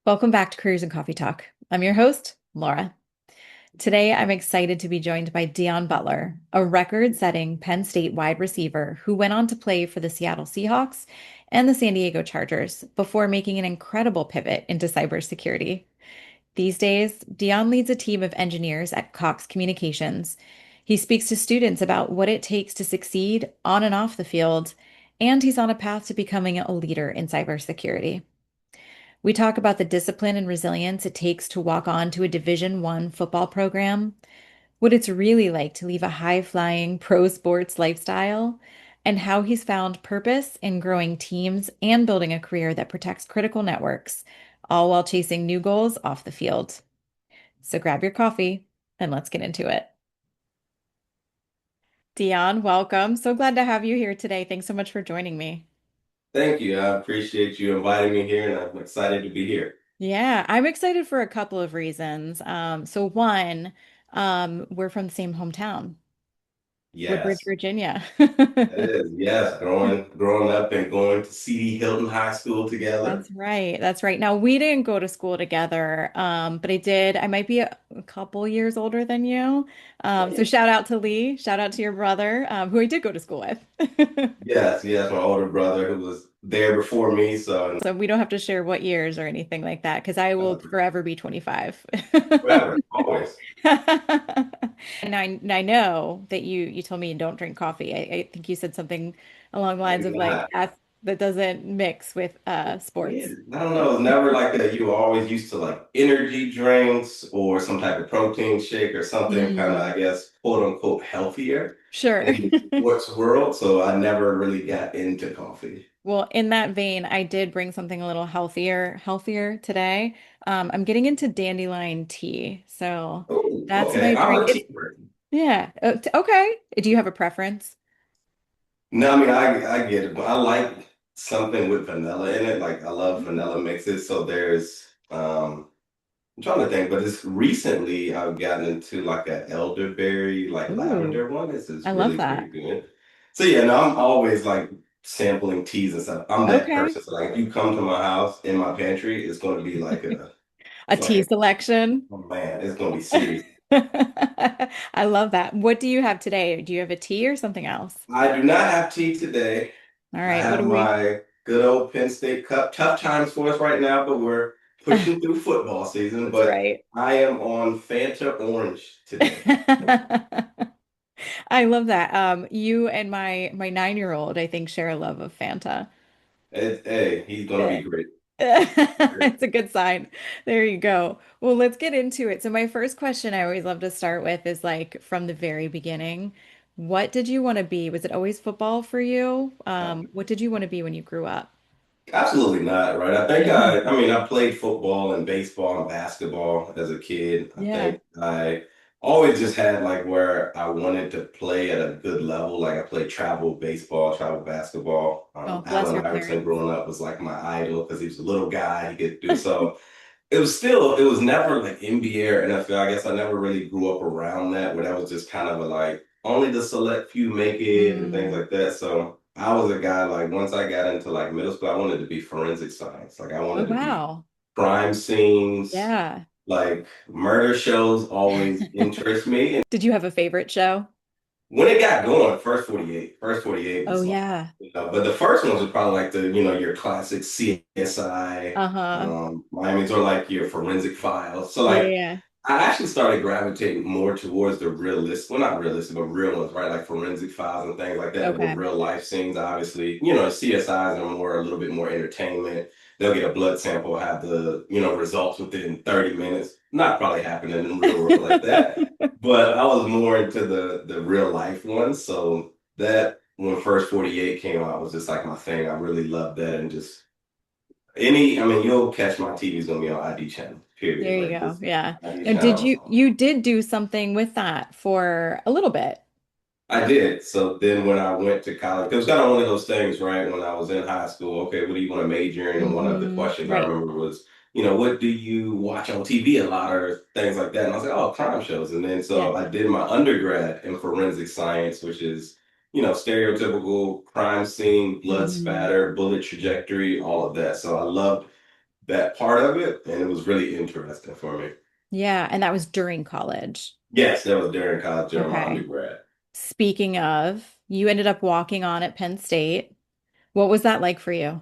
Welcome back to Careers and Coffee Talk. I'm your host, Laura. Today, I'm excited to be joined by Deon Butler, a record-setting Penn State wide receiver who went on to play for the Seattle Seahawks and the San Diego Chargers before making an incredible pivot into cybersecurity. These days, Deon leads a team of engineers at Cox Communications. He speaks to students about what it takes to succeed on and off the field, and he's on a path to becoming a leader in cybersecurity. We talk about the discipline and resilience it takes to walk on to a Division I football program, what it's really like to leave a high-flying pro sports lifestyle, and how he's found purpose in growing teams and building a career that protects critical networks, all while chasing new goals off the field. So grab your coffee and let's get into it. Deon, welcome. So glad to have you here today. Thanks so much for joining me. Thank you. I appreciate you inviting me here, and I'm excited to be here. Yeah, I'm excited for a couple of reasons. So one, we're from the same hometown. Woodbridge, Yes, Virginia. it is. Yes, growing up and going to C.D. Hilton High School together. That's right. That's right. Now, we didn't go to school together, but I did. I might be a couple years older than you. So shout out to Lee. Shout out to your brother, who I did go to school with. Yes, my older brother who was there before me. So, So we don't have to share what years or anything like that, because I will forever be 25. forever, always. And I know that you told me you don't drink coffee. I think you said something along the I lines do of like not. that doesn't mix with Yeah, sports. I don't know. It's never like that. You were always used to like energy drinks or some type of protein shake or something kind of, Mm, I guess, quote unquote, healthier sure. in the sports world. So I never really got into coffee. Well, in that vein, I did bring something a little healthier today. I'm getting into dandelion tea. So Oh, that's okay. my I'm drink. a tea person. Yeah. Okay. Do you have a preference? No, I mean I get it, but I like something with vanilla in it. Like I love vanilla mixes. So there's I'm trying to think, but it's recently I've gotten into like an elderberry, like Ooh, lavender one. This is I love really pretty that. good. So yeah, no, I'm always like sampling teas and stuff. I'm that Okay. person. So like if you come to my house in my pantry, it's gonna be like a A it's like tea selection. oh man, it's gonna be serious. I love that. What do you have today? Do you have a tea or something else? I do not have tea today. All I right. What have do we? my good old Penn State Cup. Tough times for us right now, but we're pushing through football season. That's But right. I am on Fanta Orange today. I love that. You and my 9-year-old, I think, share a love of Fanta. Hey, he's gonna Yeah. be great. It's a good sign. There you go. Well, let's get into it. So my first question I always love to start with is like from the very beginning, what did you want to be? Was it always football for you? What did you want to be when you grew up? Absolutely not, right? I mean, I played football and baseball and basketball as a kid. I Yeah. think I always just had like where I wanted to play at a good level. Like I played travel baseball, travel basketball. Oh, bless Allen your Iverson parents. growing up was like my idol because he was a little guy. He could do so. It was never like NBA or NFL. I guess I never really grew up around that, where that was just kind of a like only the select few make it and things Mm. like that. So I was a guy like once I got into like middle school, I wanted to be forensic science. Like I Oh, wanted to be wow. crime scenes, Yeah. like murder shows always interest me. Did you have a favorite show? When it got going, first 48 Oh, was like, yeah. but the first ones were probably like your classic CSI, Uh-huh. Miami's or like your forensic files. So Yeah, like, yeah. I actually started gravitating more towards the realist, well, not realistic, but real ones, right? Like forensic files and things like that with Okay. real life scenes. Obviously, CSIs are more a little bit more entertainment. They'll get a blood sample, have the results within 30 minutes. Not probably happening in real world like that. But I was more into the real life ones. So that when first 48 came out was just like my thing. I really loved that and just I mean, you'll catch my TV's gonna be on ID channel, period. There you Like go. just Yeah. ID Now, did channels. you did do something with that for a little bit? I did. So then when I went to college, it was kind of one of those things, right? When I was in high school, okay, what do you want to major in? And one of the questions I Right. remember was, what do you watch on TV a lot or things like that? And I was like, oh, crime shows. And then Yeah. so I did my undergrad in forensic science, which is, stereotypical crime scene, blood hmm spatter, bullet trajectory, all of that. So I loved that part of it, and it was really interesting for me. Yeah, and that was during college. Yes, that was during college, during my Okay. undergrad. Speaking of, you ended up walking on at Penn State. What was that like for you?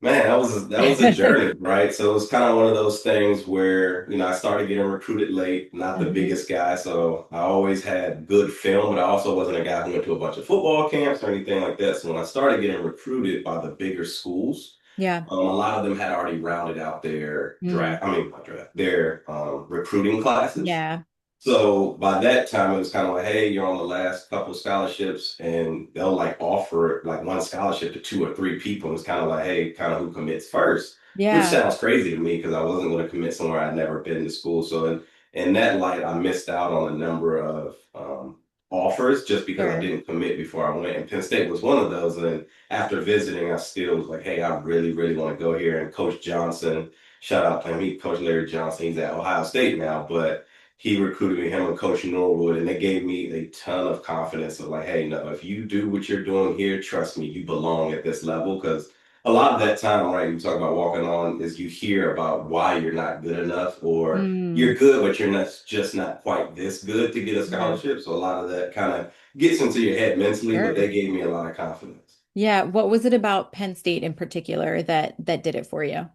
Man, that was a journey, right? So it was kind of one of those things where, I started getting recruited late, not the hmm biggest guy, so I always had good film, but I also wasn't a guy who went to a bunch of football camps or anything like that. So when I started getting recruited by the bigger schools, Yeah. a lot of them had already rounded out their Mm. draft, I mean, not draft, their recruiting classes. Yeah. So by that time, it was kind of like, hey, you're on the last couple of scholarships, and they'll like offer like one scholarship to two or three people. And it's kind of like, hey, kind of who commits first, which Yeah. sounds crazy to me because I wasn't going to commit somewhere I'd never been to school. So in that light, I missed out on a number of offers just because I Sure. didn't commit before I went. And Penn State was one of those. And after visiting, I still was like, hey, I really, really want to go here. And Coach Johnson, shout out to him, Coach Larry Johnson, he's at Ohio State now, but he recruited me, him and Coach Norwood, and they gave me a ton of confidence of like, hey, no, if you do what you're doing here, trust me, you belong at this level. Because a lot of that time, right, you talk about walking on, is you hear about why you're not good enough, or you're Mm. good, but you're not just not quite this good to get a Yeah. scholarship. So a lot of that kind of gets into your head mentally, but Sure. they gave me a lot of confidence. Yeah. What was it about Penn State in particular that did it for you?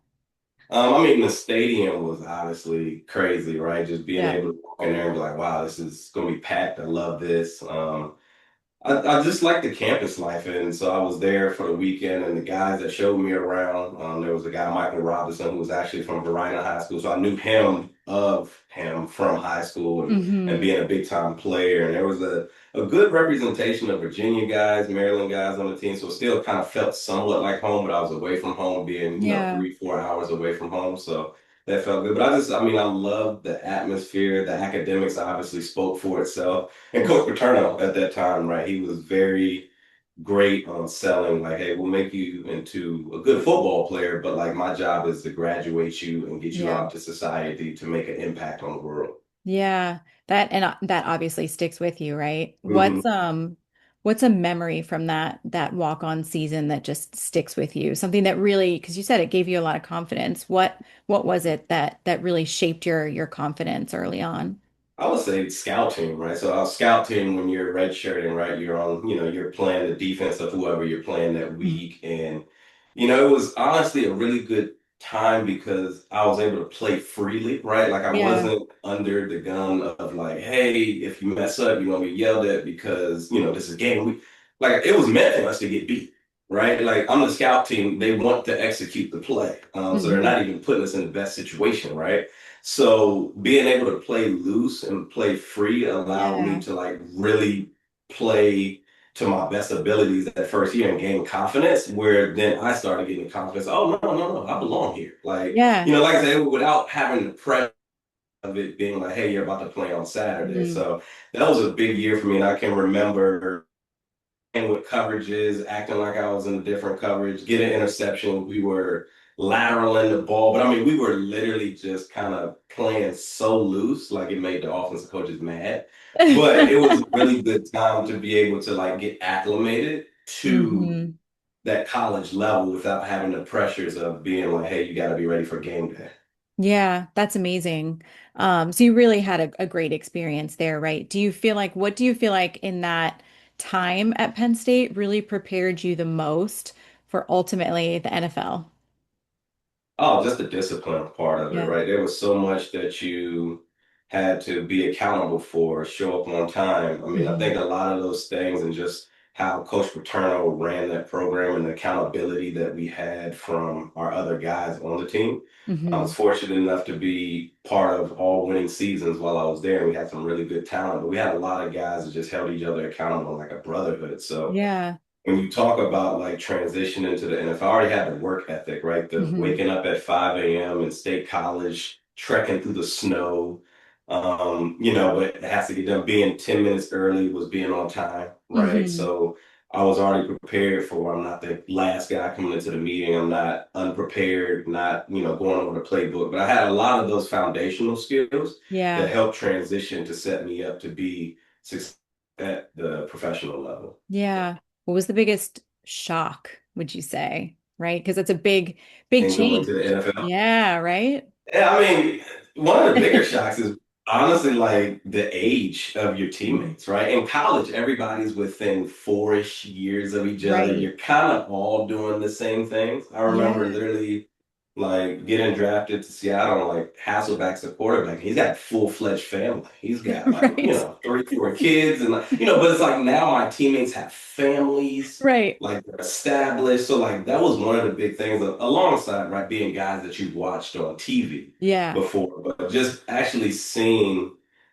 I mean, the stadium was obviously crazy, right? Just being Yeah. able to walk in there and be like, wow, this is going to be packed. I love this. I just like the campus life. And so I was there for the weekend, and the guys that showed me around, there was a guy, Michael Robinson, who was actually from Verina High School. So I knew him of him from high school and hmm being a big time player. And there was a good representation of Virginia guys, Maryland guys on the team. So it still kind of felt somewhat like home, but I was away from home, being, Yeah. 3, 4 hours away from home. So that felt good. But I mean, I love the atmosphere. The academics obviously spoke for itself. And Coach Paterno at that time, right, he was very great on selling, like, hey, we'll make you into a good football player, but like my job is to graduate you and get you Yeah. out to society to make an impact on the world. Yeah. That obviously sticks with you, right? hmm What's a memory from that walk-on season that just sticks with you? Something that really, because you said it gave you a lot of confidence. What was it that really shaped your confidence early on? I would say scout team, right? So our scout team, when you're redshirting, right, you're on, you're playing the defense of whoever you're playing that Mhm. week. And, it was honestly a really good time because I was able to play freely, right? Like I Yeah. wasn't under the gun of like, hey, if you mess up, you're gonna get yelled at because, this is game. Like it was meant for us to get beat, right? Like I'm the scout team, they want to execute the play. So they're hmm not even putting us in the best situation, right? So being able to play loose and play free allowed me Yeah. to like really play to my best abilities that first year and gain confidence, where then I started getting confidence. Oh, no, no, no, I belong here. Like, Yeah. like I said, without having the pressure of it being like, hey, you're about to play on Saturday. Mhm. So that was a big year for me. And I can remember and with coverages, acting like I was in a different coverage, get an interception. We were lateraling the ball, but I mean, we were literally just kind of playing so loose, like it made the offensive coaches mad. But it was a really good time to be able to like get acclimated to hmm that college level without having the pressures of being like, hey, you got to be ready for game day. Yeah, that's amazing. So you really had a great experience there, right? What do you feel like in that time at Penn State really prepared you the most for ultimately the NFL? Oh, just the discipline part of it, Yeah. right? There was so much that you had to be accountable for, show up on time. I mean, I think hmm a lot of those things and just how Coach Paterno ran that program and the accountability that we had from our other guys on the team. I was hmm fortunate enough to be part of all winning seasons while I was there. We had some really good talent, but we had a lot of guys that just held each other accountable like a brotherhood. So Yeah. when you talk about like transition into the NFL, I already had the work ethic, right? The hmm waking up at 5 a.m. in state college, trekking through the snow, but it has to get done. Being 10 minutes early was being on time, right? hmm So I was already prepared for I'm not the last guy coming into the meeting. I'm not unprepared, not, going over the playbook. But I had a lot of those foundational skills that Yeah. helped transition to set me up to be successful at the professional level. Yeah. What was the biggest shock, would you say? right? Because it's a big and going change. to the NFL. Yeah, right? Yeah, I mean, one of the bigger shocks is honestly like the age of your teammates, right? In college, everybody's within 4-ish years of each other. Right. You're kind of all doing the same things. I remember Yeah. literally like getting drafted to Seattle, like Hasselback's a quarterback. He's got a full-fledged family. He's got like, Right. 3, 4 kids and like, but it's like now my teammates have families, Right. like they're established. So like that was one of the big things alongside, right, being guys that you've watched on TV Yeah. before, but just actually seeing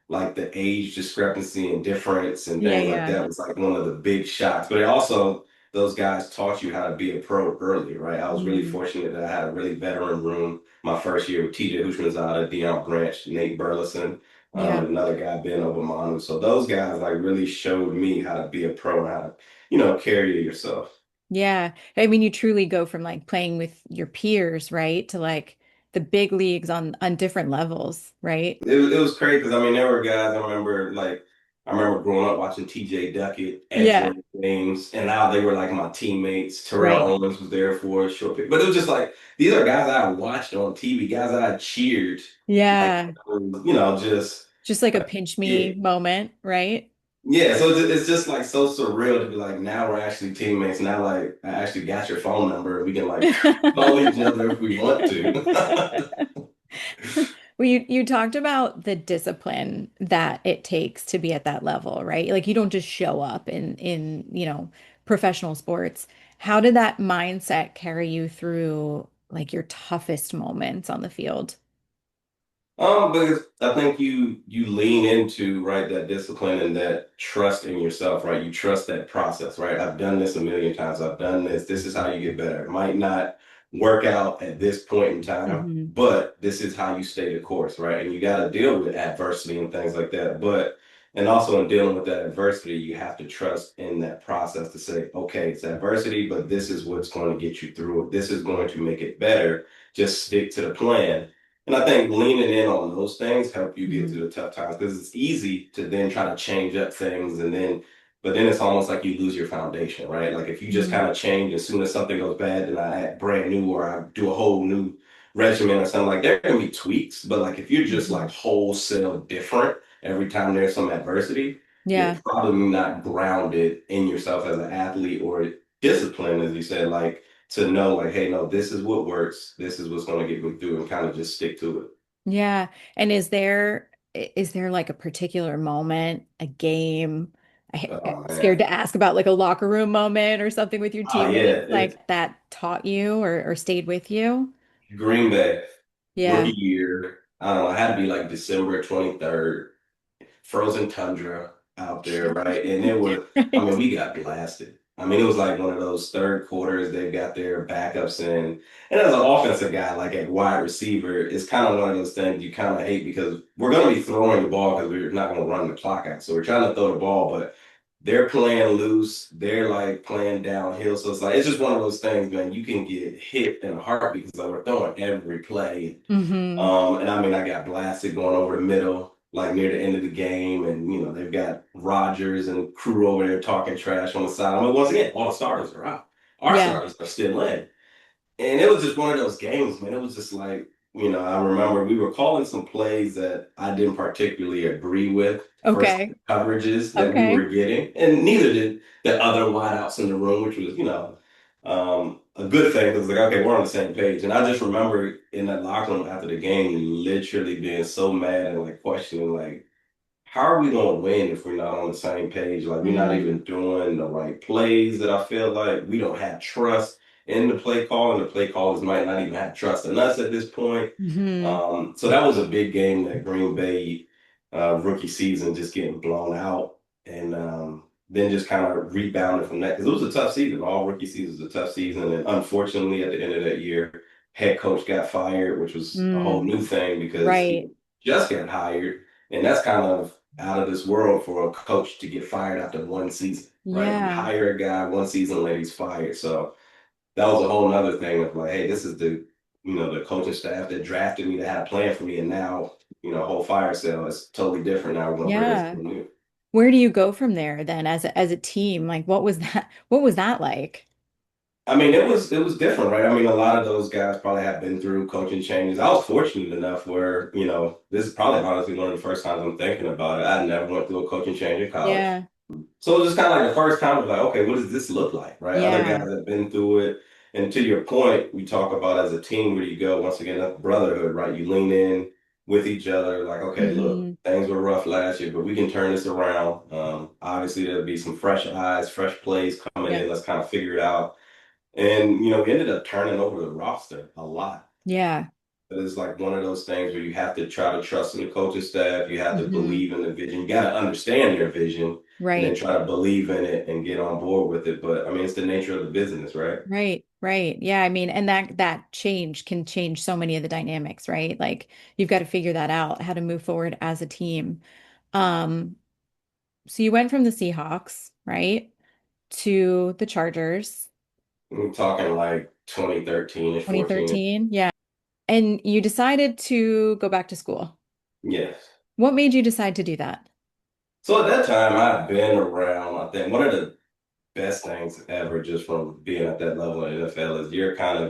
like the age discrepancy and difference and Yeah, things like yeah. that was like one of the big shocks. But it also those guys taught you how to be a pro early, right? I was really Mm. fortunate that I had a really veteran room my first year with TJ Houshmandzadeh, Deion Branch, Nate Burleson, Yeah. and another guy, Ben Obamanu. So those guys like really showed me how to be a pro and how to, carry yourself. Yeah. I mean, you truly go from like playing with your peers, right, to like the big leagues on different levels, right? It was crazy because I mean there were guys I remember growing up watching TJ Duckett at Yeah. Jordan games, and now they were like my teammates. Terrell Right. Owens was there for a short bit, but it was just like these are guys I watched on TV, guys I cheered, like Yeah. just Just like a pinch me yeah, moment, right? yeah. So it's just like so surreal to be like now we're actually teammates. Now like I actually got your phone number. We can like call each other if we want to. Well, you talked about the discipline that it takes to be at that level, right? Like you don't just show up in professional sports. How did that mindset carry you through like your toughest moments on the field? Because I think you lean into, right, that discipline and that trust in yourself, right? You trust that process, right? I've done this a million times. I've done this. This is how you get better. It might not work out at this point in time, Hmm. but this is how you stay the course, right? And you got to deal with adversity and things like that. And also in dealing with that adversity, you have to trust in that process to say, okay, it's adversity, but this is what's going to get you through it. This is going to make it better. Just stick to the plan. And I think leaning in on those things help you get Hmm. through the tough times because it's easy to then try to change up things but then it's almost like you lose your foundation, right? Like if you just Hmm. kind of change as soon as something goes bad, then I act brand new or I do a whole new regimen or something like there can be tweaks, but like if you're just Hmm. like wholesale different every time there's some adversity, you're Yeah. probably not grounded in yourself as an athlete or disciplined, as you said, like to know like, hey, no, this is what works. This is what's going to get me through and kind of just stick to it. Yeah. And is there like a particular moment, a game? Oh I'm scared man. to ask about like a locker room moment or something with your Oh yeah. teammates like that taught you or stayed with you? Green Bay, rookie Yeah. year. I don't know, it had to be like December 23rd, frozen tundra out there, right? And it was, I mean, Right. we got blasted. I mean, it was like one of those third quarters, they've got their backups in. And as an offensive guy, like at wide receiver, it's kind of one of those things you kind of hate because we're going to be throwing the ball because we're not going to run the clock out. So we're trying to throw the ball, but they're playing loose. They're like playing downhill. So it's like, it's just one of those things, man. You can get hit in a heartbeat because we're throwing every play. Hmm. And I mean, I got blasted going over the middle, like near the end of the game. And, they've got Rodgers and crew over there talking trash on the side. I mean, once again, all the starters are out. Our Yeah. starters are still in. And it was just one of those games, man. It was just like, I remember we were calling some plays that I didn't particularly agree with for some Okay. coverages that we were Okay. getting, and neither did the other wideouts in the room, which was, a good thing because like, okay, we're on the same page. And I just remember in that locker room after the game, literally being so mad and like questioning, like, how are we going to win if we're not on the same page? Like, we're not Mm-hmm. even doing the right plays that I feel like we don't have trust in the play call, and the play callers might not even have trust in us at this point. Hmm. So that was a big game that Green Bay rookie season just getting blown out. And then just kind of rebounded from that because it was a tough season. All rookie season was a tough season. And unfortunately, at the end of that year, head coach got fired, which was a whole Mm. new thing because he Right. just got hired. And that's kind of out of this world for a coach to get fired after one season, right? You Yeah. hire a guy one season later, he's fired. So that was a whole nother thing of like, hey, this is the coaching staff that drafted me that had a plan for me. And now, whole fire sale is totally different. Now we're going to bring us Yeah. something new. Where do you go from there then as a team? Like what was that? What was that like? I mean, it was different, right? I mean, a lot of those guys probably have been through coaching changes. I was fortunate enough where, this is probably honestly one of the first times I'm thinking about it. I never went through a coaching change in college. Yeah. So it was just kind of like the first time I was like, okay, what does this look like, right? Other Yeah. guys have been through it. And to your point, we talk about as a team where you go, once again, that's brotherhood, right? You lean in with each other, like, okay, look, Hmm. things were rough last year, but we can turn this around. Obviously, there'll be some fresh eyes, fresh plays coming Yep. in. Let's kind of figure it out. And, we ended up turning over the roster a lot. Yeah. It's like one of those things where you have to try to trust in the coaching staff. You have to Hmm. believe in the vision. You got to understand your vision and then Right. try to believe in it and get on board with it. But I mean, it's the nature of the business, right? Right. Right. Yeah. I mean, and that change can change so many of the dynamics, right? Like you've got to figure that out, how to move forward as a team. Um, so you went from the Seahawks, right, to the Chargers, I'm talking like 2013-ish, 14-ish. 2013. Yeah. And you decided to go back to school. Yes. What made you decide to do that? So at that time, I've been around. I think one of the best things ever just from being at that level in the NFL is you're kind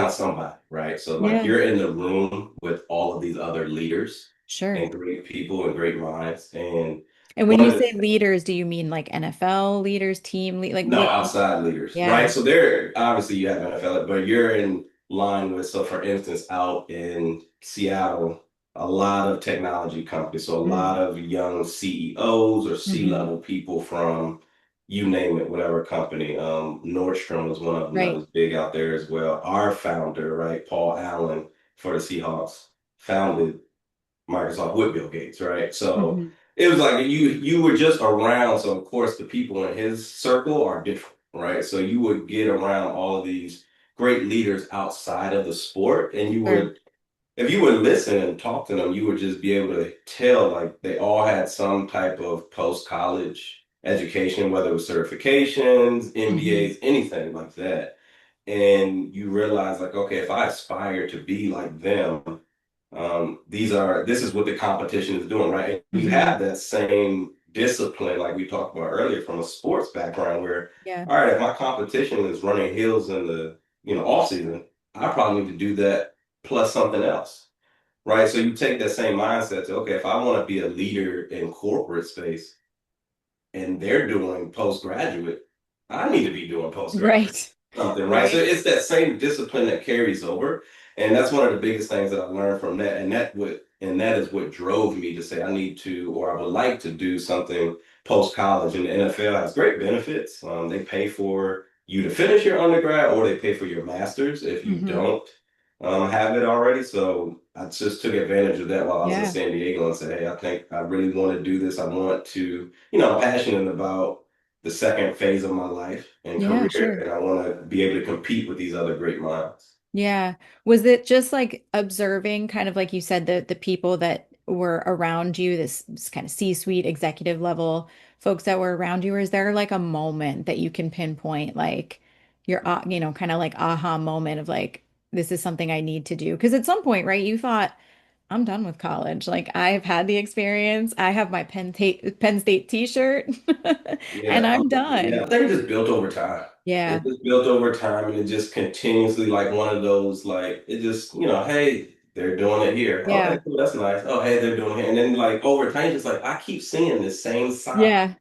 of somebody, right? So like Yeah, you're in the room with all of these other leaders sure. and great people and great minds. And And when one you of the say leaders, do you mean like NFL leaders, team lead, like no what? outside leaders, right? Yeah. So there obviously you have NFL, but you're in line with, so for instance, out in Seattle, a lot of technology companies, so a Mm. lot of young CEOs or Hmm. C-level people from you name it, whatever company. Nordstrom was one of them that Right. was big out there as well. Our founder, right, Paul Allen for the Seahawks, founded Microsoft with Bill Gates, right? So Hmm. it was like you were just around. So of course the people in his circle are different, right? So you would get around all of these great leaders outside of the sport, and you Sure. would, if you would listen and talk to them, you would just be able to tell like they all had some type of post-college education, whether it was certifications, Hmm. MBAs, anything like that. And you realize like, okay, if I aspire to be like them, this is what the competition is doing, right? And you Hmm. have that same discipline, like we talked about earlier, from a sports background, where, Yeah. all right, if my competition is running hills in the off season, I probably need to do that plus something else, right? So you take that same mindset to, okay, if I want to be a leader in corporate space and they're doing postgraduate, I need to be doing postgraduate Right. something, right? So Right. it's that same discipline that carries over. And that's one of the biggest things that I learned from that. And that is what drove me to say I need to, or I would like to do something post college. And the NFL has great benefits. They pay for you to finish your undergrad, or they pay for your master's if you Hmm. don't have it already. So I just took advantage of that while I was in Yeah. San Diego and said, hey, I think I really want to do this. I want to, I'm passionate about the second phase of my life and Yeah, career, sure. and I want to be able to compete with these other great minds. Yeah. Was it just like observing, kind of like you said, the people that were around you, this kind of C-suite executive level folks that were around you, or is there like a moment that you can pinpoint, like your, kind of like aha moment of like, this is something I need to do? Because at some point, right, you thought, I'm done with college. Like I've had the experience. I have my Penn State t-shirt and Yeah, I'm yeah. done. I think it just built over time. It Yeah. just built over time, and it just continuously like one of those like it just hey, they're doing it here. Okay, Yeah. cool, that's nice. Oh, hey, they're doing it, and then like over time, just like I keep seeing this same sign Yeah.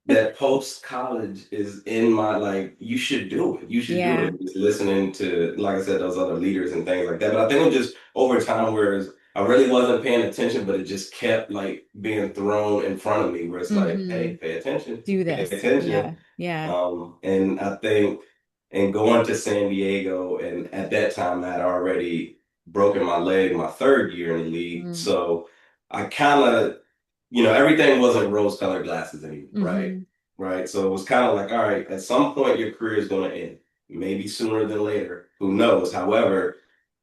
that post college is in my like you should do it. You should do Yeah. it. Just listening to, like I said, those other leaders and things like that. But I think it was just over time, whereas I really wasn't paying attention, but it just kept like being thrown in front of me where it's like, Hmm. hey, pay attention, Do pay this. attention. Yeah. Yeah. And I think and going to San Diego, and at that time I had already broken my leg my third year in the league. Mm. So I kind of everything wasn't rose-colored glasses anymore, right? Hmm. Right. So it was kind of like, all right, at some point your career is going to end, maybe sooner than later. Who knows? However,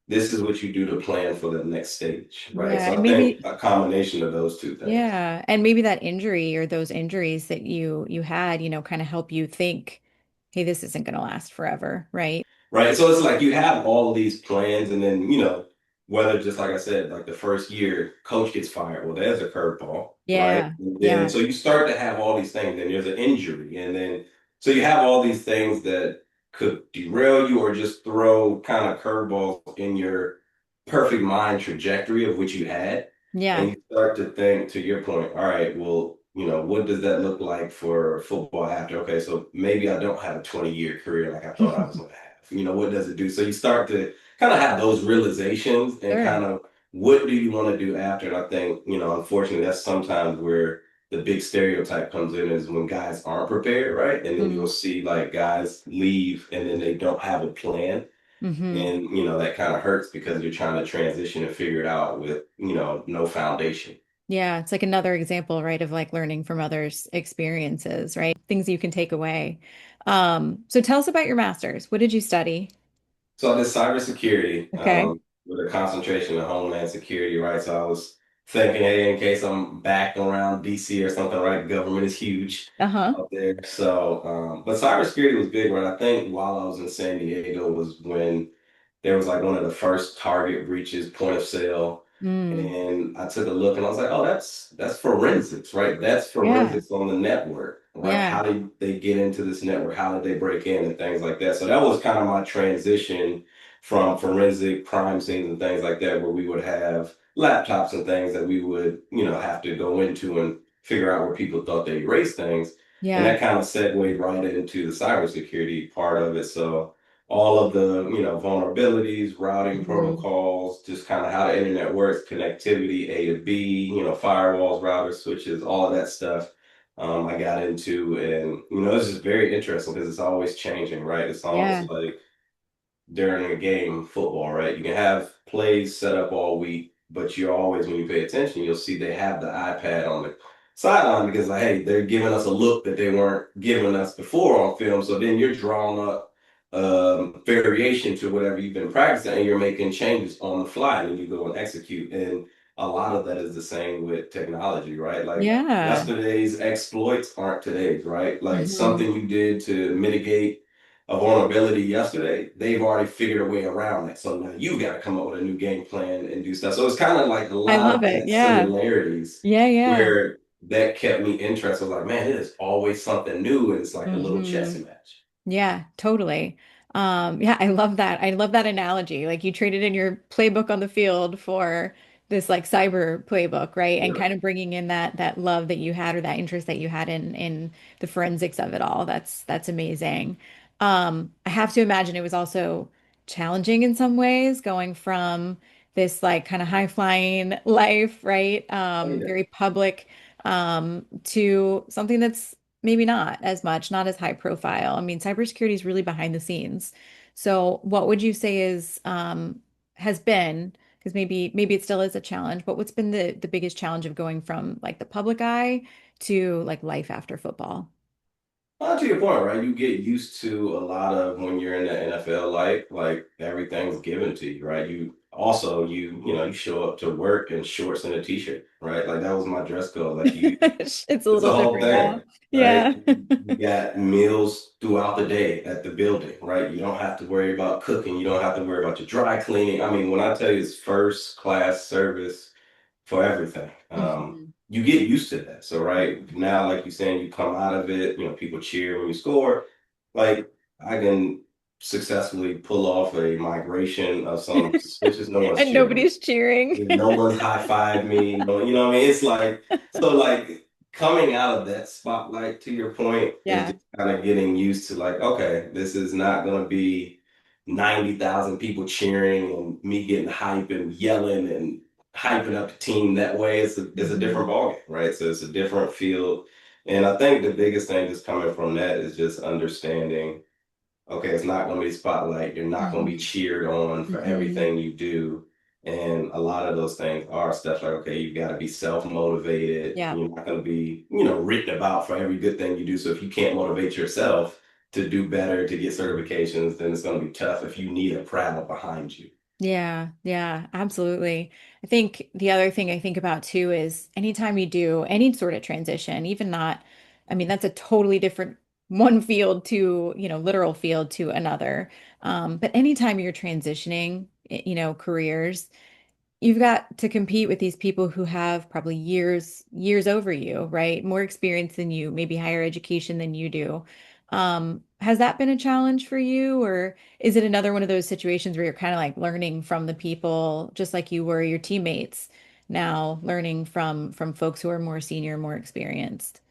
this is what you do to plan for the next stage, right? Yeah. So And I think maybe, a combination of those two things. yeah. And maybe that injury or those injuries that you had, kind of help you think, hey, this isn't going to last forever, right? Right. So it's like you have all of these plans, and then, whether just like I said, like the first year, coach gets fired. Well, there's a curveball, right? Yeah. And then Yeah. so you start to have all these things, and there's an injury, and then So you have all these things that could derail you or just throw kind of curveballs in your perfect mind trajectory of which you had. And Yeah. you start to think, to your point, all right, well, what does that look like for football after? Okay, so maybe I don't have a 20-year career like I thought I was going to have. What does it do? So you start to kind of have those realizations and Sure. kind of what do you want to do after? And I think, unfortunately, that's sometimes where the big stereotype comes in is when guys aren't prepared, right? And then you'll Mm. see like guys leave and then they don't have a plan. Hmm. And, that kind of hurts because you're trying to transition and figure it out with, no foundation. Yeah, it's like another example, right, of like learning from others' experiences, right? Things you can take away. So tell us about your master's. What did you study? So I did cybersecurity Okay. with a concentration in homeland security, right? So I was thinking, hey, in case I'm back around DC or something, right? Government is huge Uh-huh. up there. So, but cybersecurity was big, right? I think while I was in San Diego was when there was like one of the first target breaches, point of sale. Mm. And I took a look and I was like, oh, that's forensics, right? That's Yeah. forensics on the network, right? Yeah. How did they get into this network? How did they break in and things like that? So that was kind of my transition from forensic crime scenes and things like that, where we would have laptops and things that we would, have to go into and figure out where people thought they erased things. And Yeah. that kind of segued right into the cybersecurity part of it. So all of the vulnerabilities, routing Hmm. protocols, just kind of how the internet works, connectivity, A to B, firewalls, routers, switches, all of that stuff. I got into, and it's just very interesting because it's always changing, right? It's almost Yeah. like during a game of football, right? You can have plays set up all week, but you always, when you pay attention, you'll see they have the iPad on the sideline because, like, hey, they're giving us a look that they weren't giving us before on film. So then you're drawing up variation to whatever you've been practicing, and you're making changes on the fly, and then you go and execute. And a lot of that is the same with technology, right? Like Yeah. yesterday's exploits aren't today's, right? Like Hmm. something you did to mitigate a vulnerability yesterday, they've already figured a way around that. So now you've got to come up with a new game plan and do stuff. So it's kind of like a I lot love of it. that Yeah. similarities Yeah, yeah. where that kept me interested. I was like, man, it is always something new. And it's like a little chess Hmm. match. Yeah, totally. Yeah, I love that. I love that analogy. Like you traded in your playbook on the field for this like cyber playbook, right? And Yeah. kind of bringing in that love that you had or that interest that you had in the forensics of it all. That's amazing. I have to imagine it was also challenging in some ways, going from this like kind of high flying life, right? Oh, yeah. Very public, to something that's maybe not as much, not as high profile. I mean, cybersecurity is really behind the scenes. So what would you say is has been, because maybe it still is a challenge, but what's been the biggest challenge of going from like the public eye to like life after football? To your point, right? You get used to a lot of when you're in the NFL life, like everything's given to you, right? You also you show up to work in shorts and a t-shirt, right? Like that was my dress code. Like you It's a it's a little whole different thing, now. right? Yeah. You got meals throughout the day at the building, right? You don't have to worry about cooking. You don't have to worry about your dry cleaning. I mean, when I tell you it's first class service for everything. Mhm. You get used to that. So right now, like you're saying, you come out of it, people cheer when you score. Like I can successfully pull off a migration of some suspicious, no one's And cheering. nobody's cheering. No one's high-fived me. No, what I mean? It's like, so like coming out of that spotlight to your point is Yeah. just kind of getting used to like, okay, this is not going to be 90,000 people cheering and me getting hype and yelling and hyping up the team that way. It's a different Hmm. ballgame, right? So it's a different field. And I think the biggest thing just coming from that is just understanding okay, it's not going to be spotlight. You're not going to be Hmm. cheered on for Hmm. everything you do. And a lot of those things are stuff like, okay, you've got to be self-motivated. Yeah. You're not going to be, written about for every good thing you do. So if you can't motivate yourself to do better, to get certifications, then it's going to be tough if you need a crowd behind you. Yeah, yeah, absolutely. I think the other thing I think about too is anytime you do any sort of transition, even not, I mean, that's a totally different one field to, literal field to another. But anytime you're transitioning, careers, you've got to compete with these people who have probably years over you, right? More experience than you, maybe higher education than you do. Has that been a challenge for you, or is it another one of those situations where you're kind of like learning from the people, just like you were your teammates, now learning from folks who are more senior, more experienced?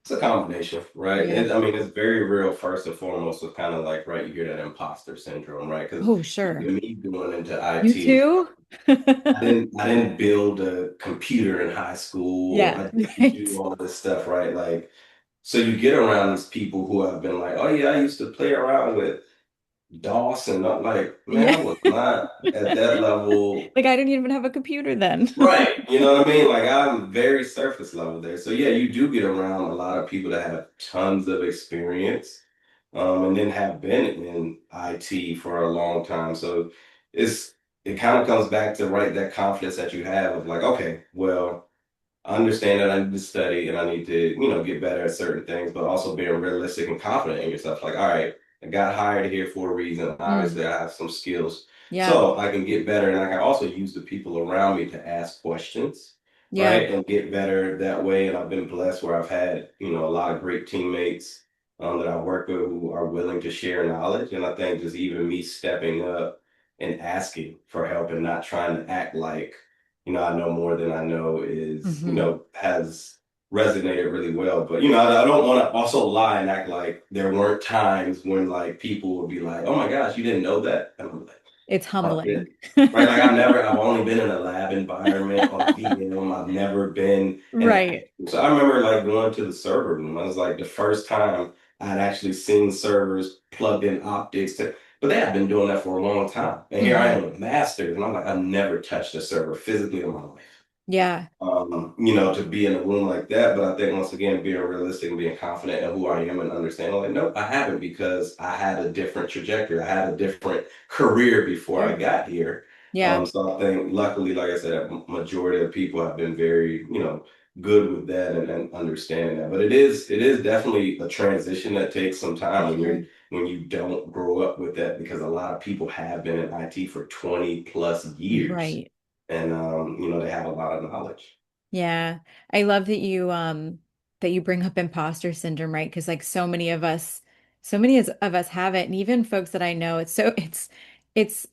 It's a combination, right? Yeah. I mean, it's very real first and foremost with kind of like, right, you hear that imposter syndrome, right? Because Oh, sure. even me going into You IT, too? I didn't build a computer in high school. Yeah, I didn't right. do all this stuff, right? Like, so you get around these people who have been like, oh yeah, I used to play around with DOS, and I'm like, man, Yeah. I was not at that level. Like I didn't even have a computer then. Right. You know what I mean? Like I'm very surface level there. So yeah, you do get around a lot of people that have tons of experience, and then have been in IT for a long time. So it's it kind of comes back to right that confidence that you have of like, okay, well, I understand that I need to study and I need to, get better at certain things, but also being realistic and confident in yourself. Like, all right, I got hired here for a reason. Mm, Obviously, I have some skills. yeah. So I can get better and I can also use the people around me to ask questions, Yeah. right? And get better that way. And I've been blessed where I've had, a lot of great teammates that I work with who are willing to share knowledge. And I think just even me stepping up and asking for help and not trying to act like, I know more than I know is, Hmm. has resonated really well. But, I don't want to also lie and act like there weren't times when like people would be like, oh my gosh, you didn't know that? And I'm like, It's oh, yeah. humbling. Right. Like I've only been in a lab environment on VM. I've never been in a, Right. so I remember like going to the server room. I was like the first time I'd actually seen servers plugged in optics to, but they had been doing that for a long time. And here I Hmm. am with masters, and I'm like, I've never touched a server physically in my life, Yeah. to be in a room like that. But I think once again, being realistic and being confident in who I am and understanding, like, no, I haven't because I had a different trajectory. I had a different career before I Sure. got here. Yeah. So I think luckily, like I said, a majority of people have been very, good with that and understanding that. But it is definitely a transition that takes some time Sure. when you don't grow up with that because a lot of people have been in IT for 20 plus years Right. and they have a lot of knowledge. Yeah. I love that you bring up imposter syndrome, right? Because like so many of us have it. And even folks that I know, it's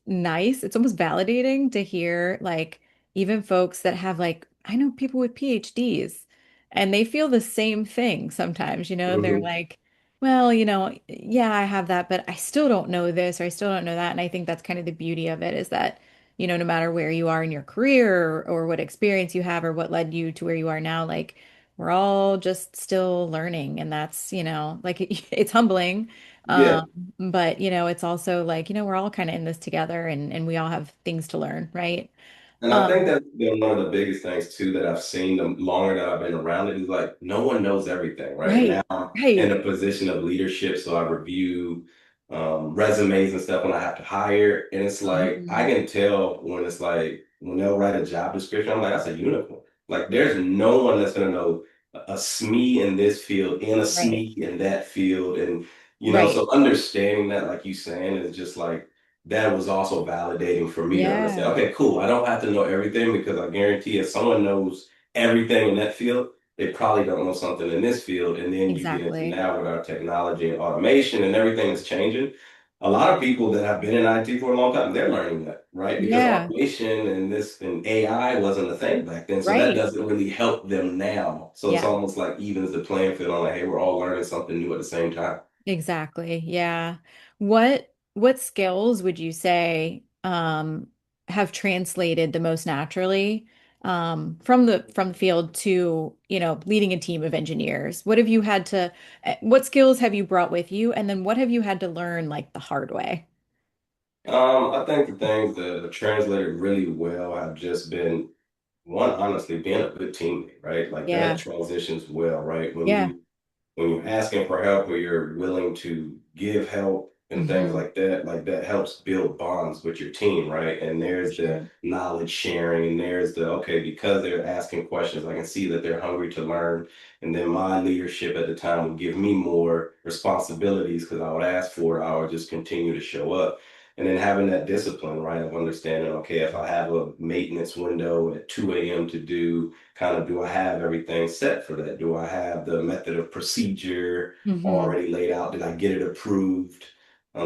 nice. It's almost validating to hear like even folks that have like I know people with PhDs and they feel the same thing sometimes, they're Hmm. like, well, yeah, I have that, but I still don't know this or I still don't know that. And I think that's kind of the beauty of it is that no matter where you are in your career or what experience you have or what led you to where you are now, like we're all just still learning. And that's, like it's humbling. Yeah. Um, but it's also like, we're all kind of in this together and we all have things to learn, right? And I think Um, that's been one of the biggest things too that I've seen the longer that I've been around it is like no one knows everything, right? Now right, I'm in right. a position of leadership, so I review resumes and stuff when I have to hire, and it's like I Mhm. can tell when it's like when they'll write a job description, I'm like, that's a unicorn. Like there's no one that's gonna know a SME in this field and a Right, SME in that field, and right. so understanding that, like you saying, is just like that was also validating for me to understand. Yeah, Okay, cool. I don't have to know everything because I guarantee if someone knows everything in that field, they probably don't know something in this field. And then you get into exactly. now with our technology and automation and everything is changing. A lot of people that have been in IT for a long time, they're learning that, right? Because Yeah, automation and this and AI wasn't a thing back then. So that right. doesn't really help them now. So it's Yeah. almost like evens the playing field on like, hey, we're all learning something new at the same time. Exactly. Yeah. What skills would you say have translated the most naturally from the field to, leading a team of engineers? What have you had to what skills have you brought with you? And then what have you had to learn like the hard way? I think the things that have translated really well have just been one, honestly, being a good teammate, right? Like that Yeah. transitions well, right? Yeah. When you're asking for help or you're willing to give help and things Hmm. like that helps build bonds with your team, right? And For there's the sure. knowledge sharing and there's the okay, because they're asking questions, I can see that they're hungry to learn. And then my leadership at the time would give me more responsibilities because I would ask for it, I would just continue to show up. And then having that discipline, right, of understanding, okay, if I have a maintenance window at 2 a.m. to do, kind of do I have everything set for that? Do I have the method of procedure Hmm. already laid out? Did I get it approved?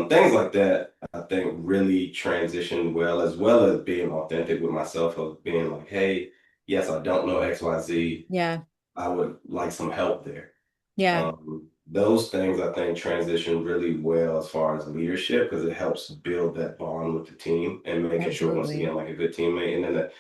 Things like that, I think really transitioned well as being authentic with myself of being like, hey, yes, I don't know XYZ. Yeah. I would like some help there. Yeah. Those things I think transition really well as far as leadership because it helps build that bond with the team and making sure once Absolutely. again like a good teammate. And then the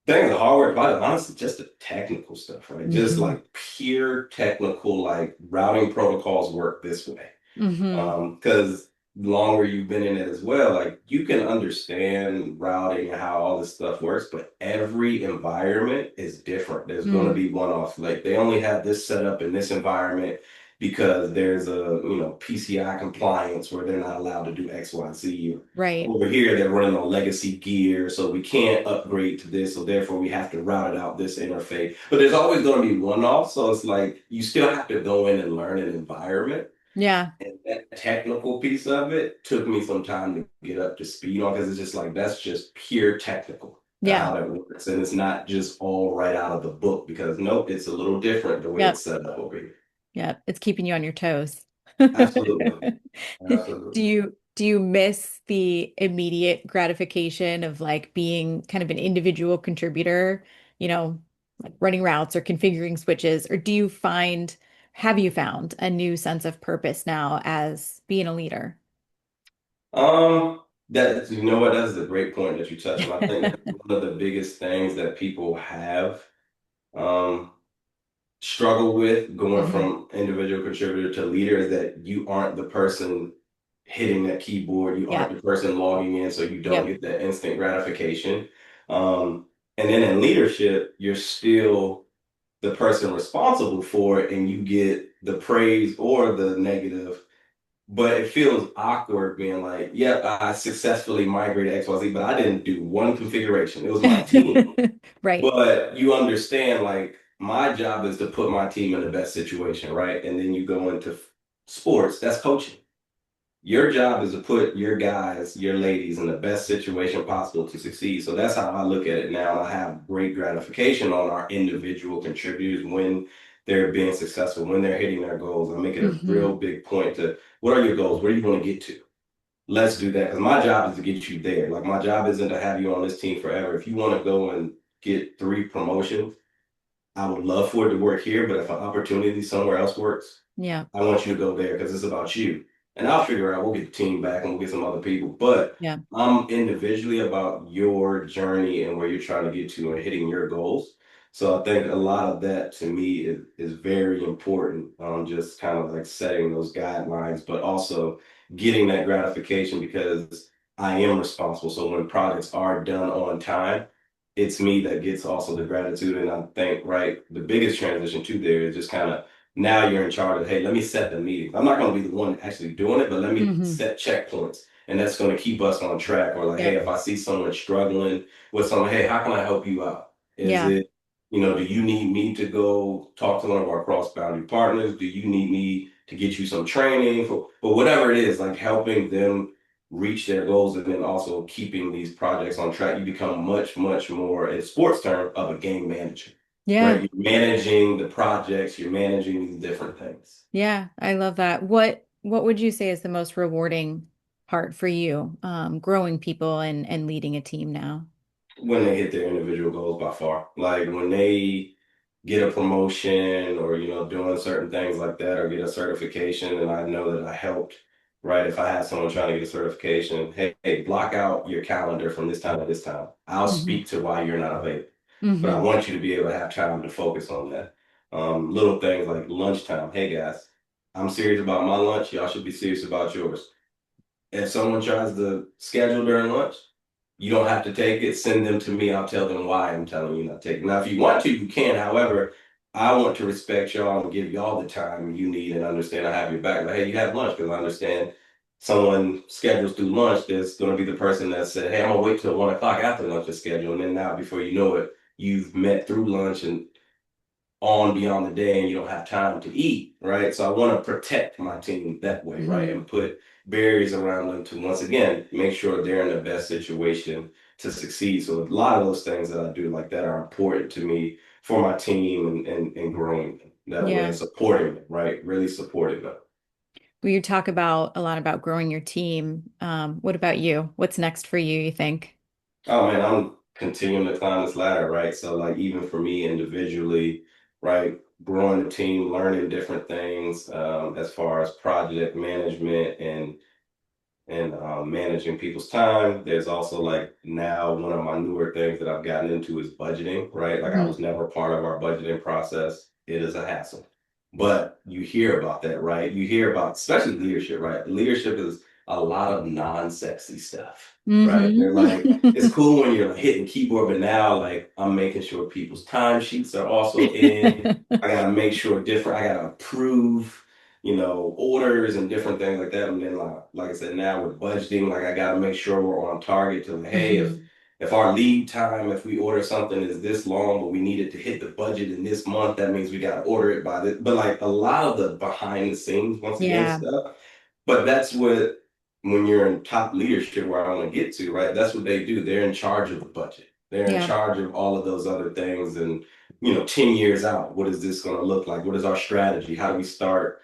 things the hard work about it, honestly, just the technical stuff, right? Just Hmm. like pure technical, like routing protocols work this way. Hmm. Because longer you've been in it as well, like you can understand routing and how all this stuff works, but every environment is different. There's going to Mm. be one-off. Like they only have this set up in this environment because there's a PCI compliance where they're not allowed to do X, Y, Z. Right. Over here, they're running on legacy gear, so we can't upgrade to this, so therefore we have to route it out this interface. But there's always going to be one-off, so it's like you still have to go in and learn an environment. Yeah. And that technical piece of it took me some time to get up to speed on because it's just like that's just pure technical Yeah. how that works. And it's not just all right out of the book because nope, it's a little different the way it's Yep. set up over here. Yep. It's keeping you on your toes. Absolutely. Absolutely. Do you miss the immediate gratification of like being kind of an individual contributor, you know, like running routes or configuring switches, or have you found a new sense of purpose now as being a leader? That you know what, that's a great point that you touched on. I think that's one of the biggest things that people have um struggle with going Hmm. from individual contributor to leader is that you aren't the person hitting that keyboard, you aren't Yep. the person logging in, so you don't Yep. get that instant gratification. And then in leadership, you're still the person responsible for it, and you get the praise or the negative. But it feels awkward being like, yep, I successfully migrated XYZ, but I didn't do one configuration. It was my team. Right. But you understand, like, my job is to put my team in the best situation, right? And then you go into sports, that's coaching. Your job is to put your guys, your ladies in the best situation possible to succeed. So that's how I look at it now. And I have great gratification on our individual contributors when they're being successful, when they're hitting their goals. I make it a Hmm. real big point to what are your goals? Where do you want to get to? Let's do that. Because my job is to get you there. Like my job isn't to have you on this team forever. If you want to go and get 3 promotions, I would love for it to work here, but if an opportunity somewhere else works, Yeah. I want you to go there because it's about you. And I'll figure out, we'll get the team back and we'll get some other people. But Yeah. I'm individually about your journey and where you're trying to get to and hitting your goals. So I think a lot of that to me is very important. Just kind of like setting those guidelines, but also getting that gratification because I am responsible. So when projects are done on time, it's me that gets also the gratitude. And I think, right, the biggest transition to there is just kind of now you're in charge of, hey, let me set the meeting. I'm not going to be the one actually doing it, but let me Hmm. set checkpoints. And that's going to keep us on track. Or like, hey, Yep. if I see someone struggling with something, hey, how can I help you out? Is Yeah. it, do you need me to go talk to one of our cross-boundary partners? Do you need me to get you some training for, but whatever it is, like helping them reach their goals and then also keeping these projects on track, you become much, much more, in sports term, of a game manager, right? Yeah. You're managing the projects, you're managing these different things. Yeah. I love that. What would you say is the most rewarding part for you, growing people and leading a team now? When they hit their individual goals by far. Like when they get a promotion or, doing certain things like that or get a certification and I know that I helped, right? If I have someone trying to get a certification, hey, block out your calendar from this time to this time. I'll Hmm. speak to why you're not available. But I Hmm. want you to be able to have time to focus on that. Little things like lunchtime. Hey guys, I'm serious about my lunch. Y'all should be serious about yours. If someone tries to schedule during lunch, you don't have to take it. Send them to me. I'll tell them why I'm telling you not to take it. Now, if you want to, you can. However, I want to respect y'all and give y'all the time you need and understand I have your back. Like, hey, you have lunch because I understand someone schedules through lunch. There's going to be the person that said, hey, I'm going to wait till 1 o'clock after lunch to schedule. And then now, before you know it, you've met through lunch and on beyond the day and you don't have time to eat, right? So I want to protect my team that way, right? Hmm. And put barriers around them to once again make sure they're in the best situation to succeed. So a lot of those things that I do like that are important to me for my team and growing them that way and Yeah. supporting them, right? Really supporting them. Well, you talk about a lot about growing your team. What about you? What's next for you, you think? Oh man, I'm continuing to climb this ladder, right? So like even for me individually, right, growing the team, learning different things as far as project management and managing people's time. There's also like now one of my newer things that I've gotten into is budgeting, right? Like I Mhm. was never part of our budgeting process. It is a hassle. But you hear about that, right? You hear about, especially leadership, right? Leadership is a lot of non-sexy stuff, right? They're like, it's Mhm. cool when you're like hitting keyboard, but now like I'm making sure people's timesheets are also in. I gotta make sure different, I gotta approve orders and different things like that. And then like I said, now with budgeting, like I gotta make sure we're on target to like, hey, Mhm. if our lead time, if we order something is this long, but we need it to hit the budget in this month, that means we gotta order it by this. But like a lot of the behind the scenes, once again, Yeah. stuff. But that's what when you're in top leadership where I want to get to, right? That's what they do. They're in charge of the budget. They're in Yeah. charge of all of those other things. And 10 years out, what is this going to look like? What is our strategy? How do we start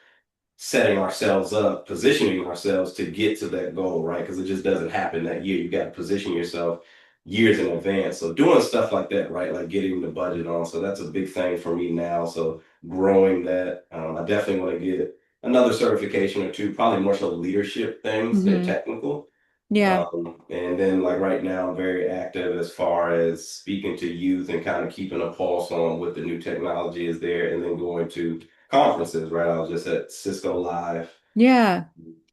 setting ourselves up, positioning ourselves to get to that goal, right? Because it just doesn't happen that year. You got to position yourself years in advance. So doing stuff like that, right? Like getting the budget on. So that's a big thing for me now. So growing that, I definitely want to get another certification or two, probably more so leadership things than Hmm. technical. Yeah. And then like right now, I'm very active as far as speaking to youth and kind of keeping a pulse on what the new technology is there, and then going to conferences, right? I was just at Cisco Live Yeah.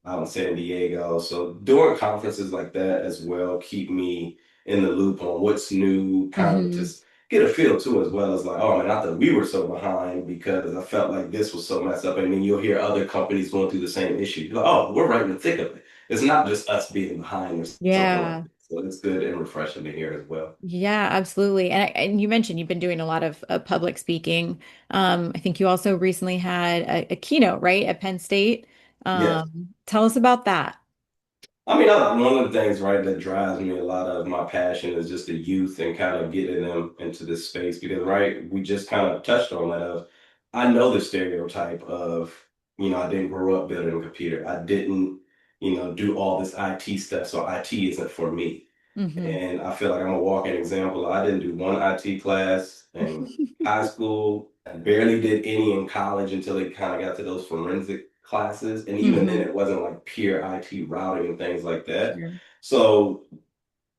out in San Diego. So doing conferences like that as well keep me in the loop on what's new, kind of Hmm. just get a feel too, as well as like, oh man, I thought we were so behind because I felt like this was so messed up. And then you'll hear other companies going through the same issue. You're like, oh, we're right in the thick of it. It's not just us being behind or something like Yeah. that. So it's good and refreshing to hear as well. Yeah, absolutely. And you mentioned you've been doing a lot of public speaking. I think you also recently had a keynote, right, at Penn State. Yes. Tell us about that. I mean, one of the things, right, that drives me a lot of my passion is just the youth and kind of getting them into this space because, right, we just kind of touched on that of, I know the stereotype of, I didn't grow up building a computer. I didn't, do all this IT stuff, so IT isn't for me. Hmm. And I feel like I'm a walking example. I didn't do one IT class in high school. I barely did any in college until it kind of got to those forensic classes. And even then, Hmm. it wasn't like pure IT routing and things like that. Sure. So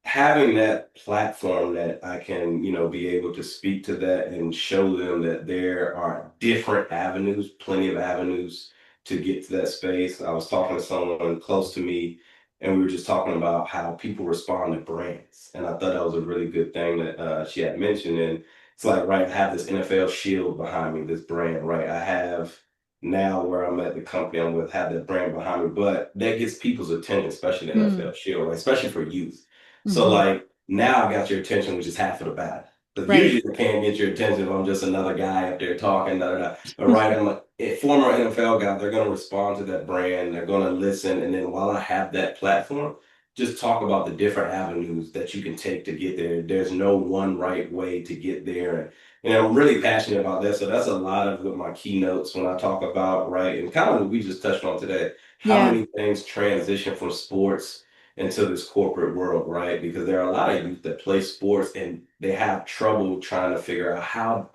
having that platform that I can, be able to speak to that and show them that there are different avenues, plenty of avenues to get to that space. I was talking to someone close to me, and we were just talking about how people respond to brands. And I thought that was a really good thing that she had mentioned. And it's like, right, I have this NFL shield behind me, this brand, right? I have now where I'm at the company I'm with, have that brand behind me, but that gets people's attention, especially the NFL shield, right? Especially for youth. So Mm-hmm. like now I got your attention, which is half of the battle. Because Right. usually I can't get your attention if I'm just another guy up there talking, da da da. But right, I'm a former NFL guy. They're going to respond to that brand. They're going to listen, and then while I have that platform, just talk about the different avenues that you can take to get there. There's no one right way to get there, and I'm really passionate about that. So that's a lot of what my keynotes when I talk about right, and kind of what we just touched on today. How Yeah. many things transition from sports into this corporate world, right? Because there are a lot of youth that play sports and they have trouble trying to figure out how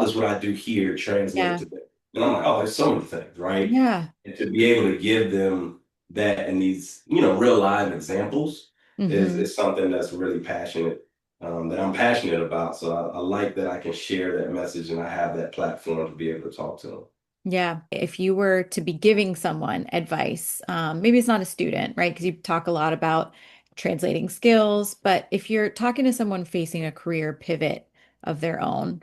does what I do here translate Yeah. to them. And I'm like, oh, there's so many things, right? Yeah. And to be able to give them that and these, real live examples Hmm. is something that's really passionate, that I'm passionate about. So I like that I can share that message and I have that platform to be able to talk to them. Yeah. If you were to be giving someone advice, maybe it's not a student, right? Because you talk a lot about translating skills, but if you're talking to someone facing a career pivot of their own,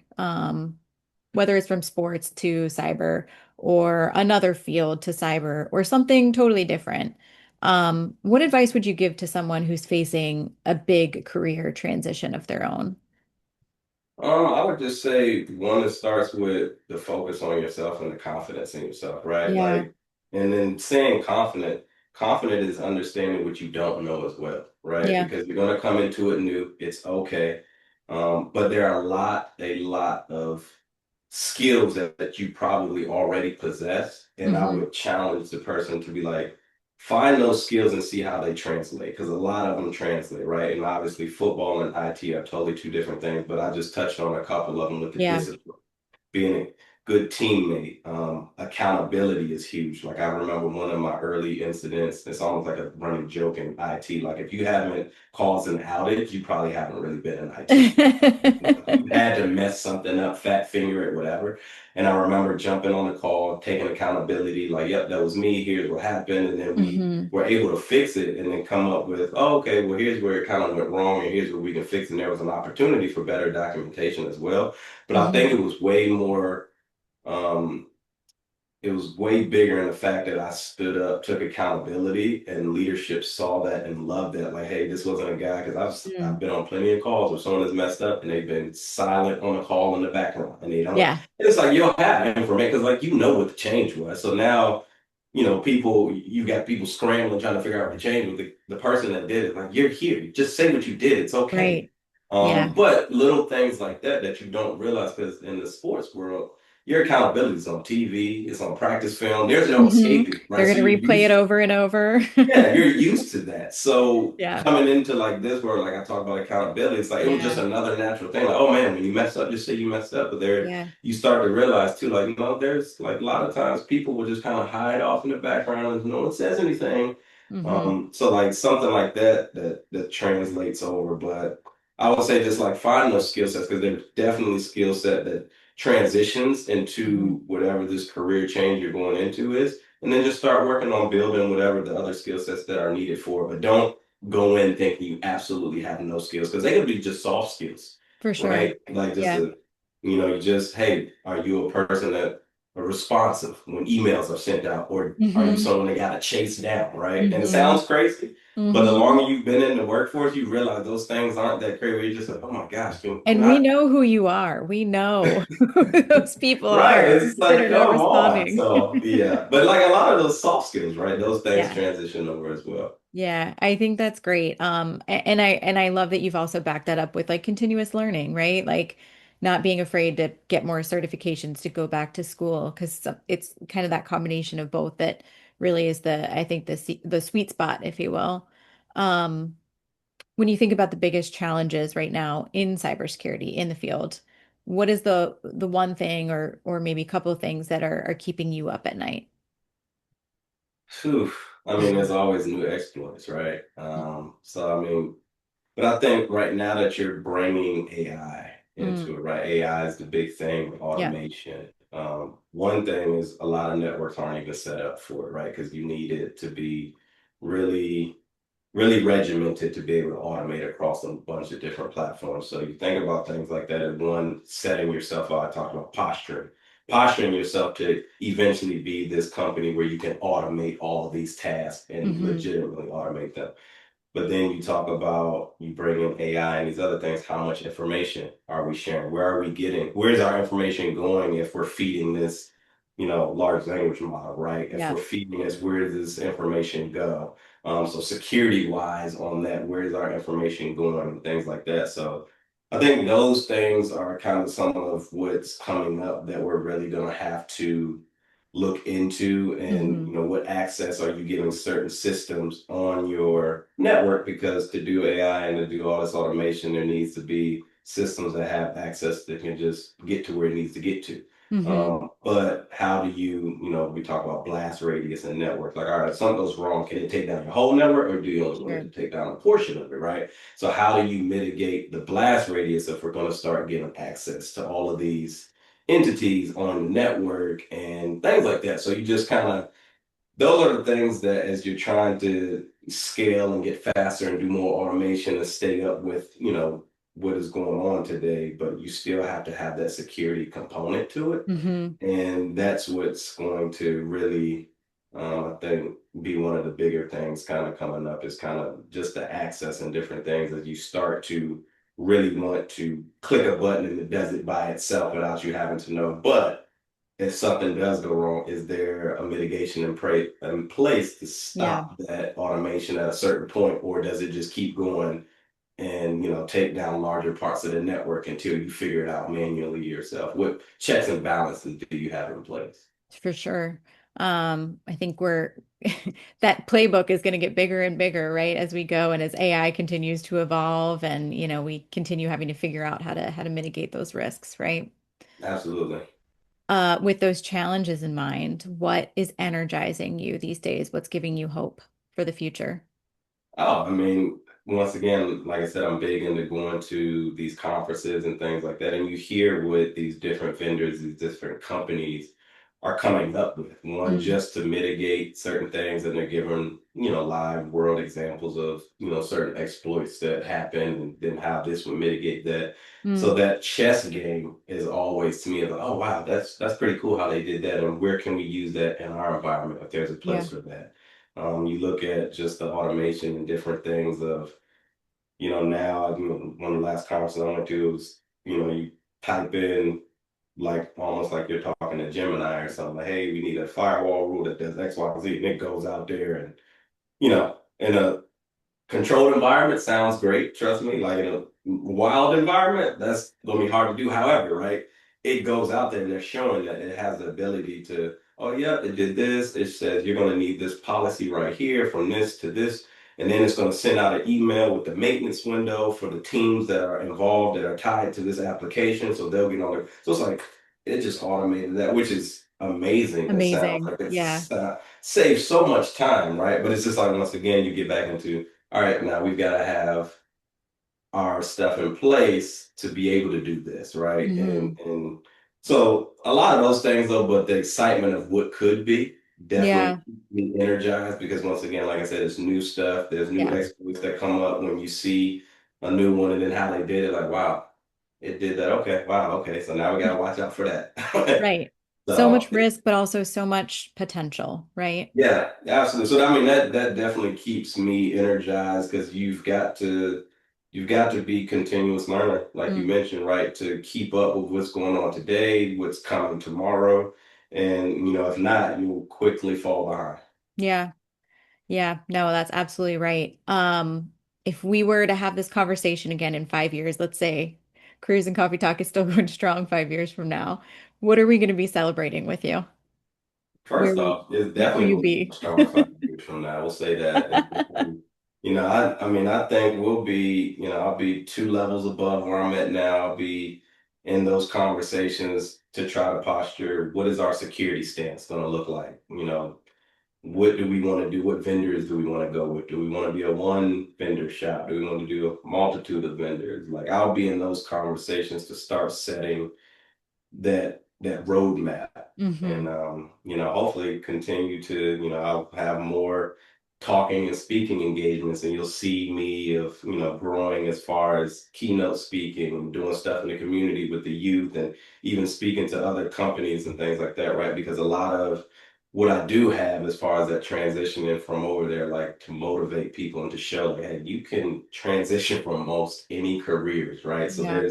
whether it's from sports to cyber or another field to cyber or something totally different, what advice would you give to someone who's facing a big career transition of their own? I would just say one, it starts with the focus on yourself and the confidence in yourself, right? Yeah. Like, and then staying confident. confident is understanding what you don't know as well, right? Yeah. Because you're going to come into it new. It's okay. But there are a lot of skills that you probably already possess. And I Hmm. would challenge the person to be like, find those skills and see how they translate. Because a lot of them translate, right? And obviously football and IT are totally two different things, but I just touched on a couple of them with the Yeah. discipline, being a good teammate. Accountability is huge. Like I remember one of my early incidents, it's almost like a running joke in IT. Like if you haven't caused an outage, you probably haven't really been in IT. You had to mess something up, fat finger it, whatever. And I remember jumping on the call, taking accountability, like, yep, that was me. Here's what happened. And then we Hmm. were able to fix it and then come up with, oh, okay, well, here's where it kind of went wrong and here's where we can fix it. And there was an opportunity for better documentation as well. But I think Hmm. it was way more um, it was way bigger in the fact that I stood up, took accountability, and leadership saw that and loved that. Like, hey, this wasn't a guy because I've Mm. been on plenty of calls where someone has messed up and they've been silent on the call in the background and they don't. Yeah. And it's like you'll have information because like you know what the change was. So now, you got people scrambling trying to figure out what the change was. The person that did it, like you're here, just say what you did. It's okay. Right. Yeah. But little things like that you don't realize because in the sports world your accountability is on TV, it's on practice film. There's no Hmm. escaping, right? They're So going to you're replay it used, over and over. yeah, you're used to that. So Yeah. coming into like this where like I talk about accountability, it's like it was just Yeah. another natural thing. Like, oh man, when you mess up, just say you messed up. But there Yeah. you start to realize too, like, there's like a lot of times people will just kind of hide off in the background and no one says anything. Hmm. So like something like that translates over. But I would say just like find those skill sets because there's definitely skill set that transitions Hmm. into whatever this career change you're going into is. And then just start working on building whatever the other skill sets that are needed for it. But don't go in thinking you absolutely have no skills because they could be just soft skills, For sure. right? Like just Yeah. you just, hey, are you a person that are responsive when emails are sent out, or are you Hmm. someone that got to chase down, right? And it Hmm. sounds crazy, but the Hmm. longer you've been in the workforce, you realize those things aren't that crazy. You're just like, oh my gosh, can And we I? know who you are. We know who those people Right. are It's that like, are not come on. responding. So yeah. But like a lot of those soft skills, right? Those things Yeah. transition over as well. Yeah, I think that's great. And I love that you've also backed that up with like continuous learning, right? Like not being afraid to get more certifications to go back to school because it's kind of that combination of both that really is I think the sweet spot, if you will. Um, when you think about the biggest challenges right now in cybersecurity in the field, what is the one thing or maybe a couple of things that are keeping you up at night? Phew. I mean, there's always new exploits, right? So I mean, but I think right now that you're bringing AI Mm, into it, right? AI is the big thing with yeah. automation. One thing is a lot of networks aren't even set up for it, right? Because you need it to be really really regimented to be able to automate across a bunch of different platforms. So you think about things like that as one, setting yourself out. I talked about posturing yourself to eventually be this company where you can automate all of these tasks and Hmm. legitimately automate them. But then you talk about you bring in AI and these other things. How much information are we sharing? Where are we getting? Where's our information going if we're feeding this, large language model, right? If Yeah. we're feeding this, where does this information go? So security wise on that, where's our information going and things like that. So I think those things are kind of some of what's coming up that we're really going to have to look into and Hmm. what access are you giving certain systems on your network because to do AI and to do all this automation there needs to be systems that have access that can just get to where it needs to get to. Hmm. But how do we talk about blast radius and network, like all right, if something goes wrong, can it take down your whole network or do you only want it Sure. to take down a portion of it, right? So how do you mitigate the blast radius if we're going to start getting access to all of these entities on the network and things like that. So you just kind of, those are the things that as you're trying to scale and get faster and do more automation and stay up with, what is going on today, but you still have to have that security component to it. Hmm. And that's what's going to really, I think, be one of the bigger things kind of coming up is kind of just the access and different things as you start to really want to click a button and it does it by itself without you having to know. But if something does go wrong, is there a mitigation in place to Yeah, stop that automation at a certain point, or does it just keep going and take down larger parts of the network until you figure it out manually yourself? What checks and balances do you have in place? for sure. I think we're that playbook is going to get bigger and bigger, right, as we go and as AI continues to evolve and we continue having to figure out how to mitigate those risks, right? Absolutely. With those challenges in mind, what is energizing you these days? What's giving you hope for the future? Oh, I mean, once again, like I said, I'm big into going to these conferences and things like that. And you hear what these different vendors, these different companies are coming up with. One, Mm, just to mitigate certain things, and they're giving, live world examples of, certain exploits that happen and then how this would mitigate that. So mm, that chess game is always to me like, oh wow, that's pretty cool how they did that. And where can we use that in our environment if there's a yeah. place for that? You look at just the automation and different things of, now, one of the last conferences I went to was, you type in like almost like you're talking to Gemini or something like, hey, we need a firewall rule that does X, Y, Z, and it goes out there and, in a controlled environment sounds great. Trust me. Like in a wild environment, that's gonna be hard to do. However, right, it goes out there and they're showing that it has the ability to, oh yeah, it did this. It says you're gonna need this policy right here from this to this. And then it's going to send out an email with the maintenance window for the teams that are involved that are tied to this application. So they'll get on there. So it's like it just automated that, which is amazing. It sounds Amazing. like Yeah. it's saves so much time, right? But it's just like once again you get back into all right, now we've got to have our stuff in place to be able to do this, right? Hmm. And so a lot of those things though, but the excitement of what could be definitely Yeah. keeps me energized because once again, like I said, it's new stuff. There's new Yeah. exploits that come up when you see a new one and then how they did it, like wow, it did that. Okay, wow, okay. So now we gotta watch out for that. Right. So So much risk, but also so much potential, right? yeah, absolutely. So I mean that definitely keeps me energized because you've got to be continuous learner, like you Mm. mentioned, right? To keep up with what's going on today, what's coming tomorrow. And if not, you'll quickly fall behind. Yeah. Yeah. No, that's absolutely right. If we were to have this conversation again in 5 years, let's say Cruise and Coffee Talk is still going strong 5 years from now, what are we going to be celebrating with you? Where First will, off, it's where will definitely you going to be be? strong 5 years from now. We'll say that. And, I mean, I think we'll be, I'll be 2 levels above where I'm at now. I'll be in those conversations to try to posture what is our security stance going to look like? What do we want to do? What vendors do we want to go with? Do we want to be a one vendor shop? Do we want to do a multitude of vendors? Like I'll be in those conversations to start setting that roadmap and Hmm. hopefully continue to I'll have more talking and speaking engagements and you'll see me of growing as far as keynote speaking and doing stuff in the community with the youth and even speaking to other companies and things like that, right? Because a lot of what I do have as far as that transitioning from over there, like to motivate people and to show like, hey, you can transition from most any careers, right? So Yeah.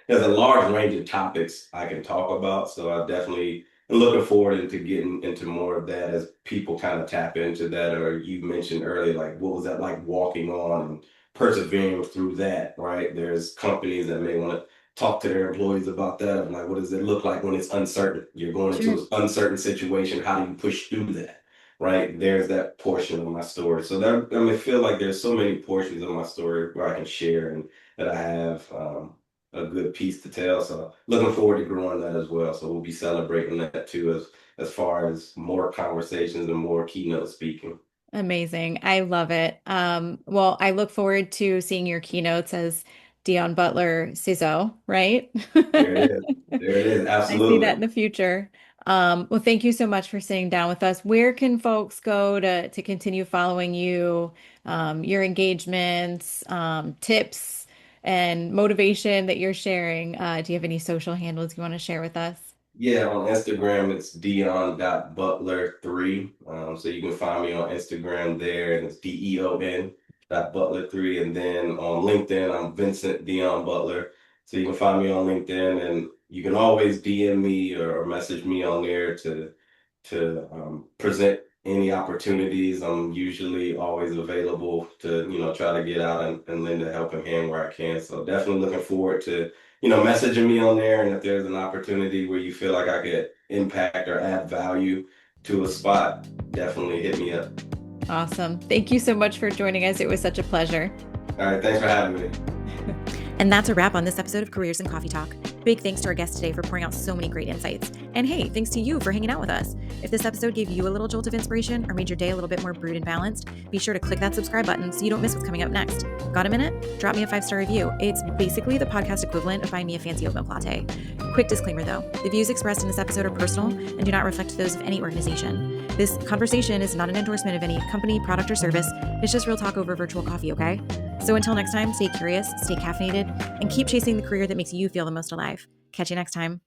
there's a large range of topics I can talk about. So I definitely am looking forward into getting into more of that as people kind of tap into that. Or you mentioned earlier, like what was that like walking on and persevering through that, right? There's companies that may want to talk to their employees about that. Of like, what does it look like when it's uncertain? You're going into Sure. an uncertain situation. How do you push through that? Right. There's that portion of my story. So that I mean, I feel like there's so many portions of my story where I can share and that I have. A good piece to tell. So looking forward to growing that as well. So we'll be celebrating that too as far as more conversations and more keynote speaking. Amazing. I love it. Well, I look forward to seeing your keynotes as Deon Butler CISO, right? There it is. There it is. I see that in Absolutely. the future. Well, thank you so much for sitting down with us. Where can folks go to continue following you, your engagements, tips, and motivation that you're sharing? Do you have any social handles you want to share with us? Yeah, on Instagram it's Deon.Butler3. So you can find me on Instagram there and it's Deon.Butler3. And then on LinkedIn, I'm Vincent Deon Butler. So you can find me on LinkedIn, and you can always DM me or message me on there to present any opportunities. I'm usually always available to, try to get out and lend a helping hand where I can. So definitely looking forward to, messaging me on there. And if there's an opportunity where you feel like I could impact or add value to a spot, definitely hit me up. Awesome. Thank you so much for joining us. It was such a pleasure. All right. Thanks for having me. And that's a wrap on this episode of Careers and Coffee Talk. Big thanks to our guest today for pouring out so many great insights. And hey, thanks to you for hanging out with us. If this episode gave you a little jolt of inspiration or made your day a little bit more brewed and balanced, be sure to click that subscribe button so you don't miss what's coming up next. Got a minute? Drop me a 5-star review. It's basically the podcast equivalent of buying me a fancy oat milk latte. Quick disclaimer though, the views expressed in this episode are personal and do not reflect those of any organization. This conversation is not an endorsement of any company, product, or service. It's just real talk over virtual coffee, okay? So until next time, stay curious, stay caffeinated, and keep chasing the career that makes you feel the most alive. Catch you next time.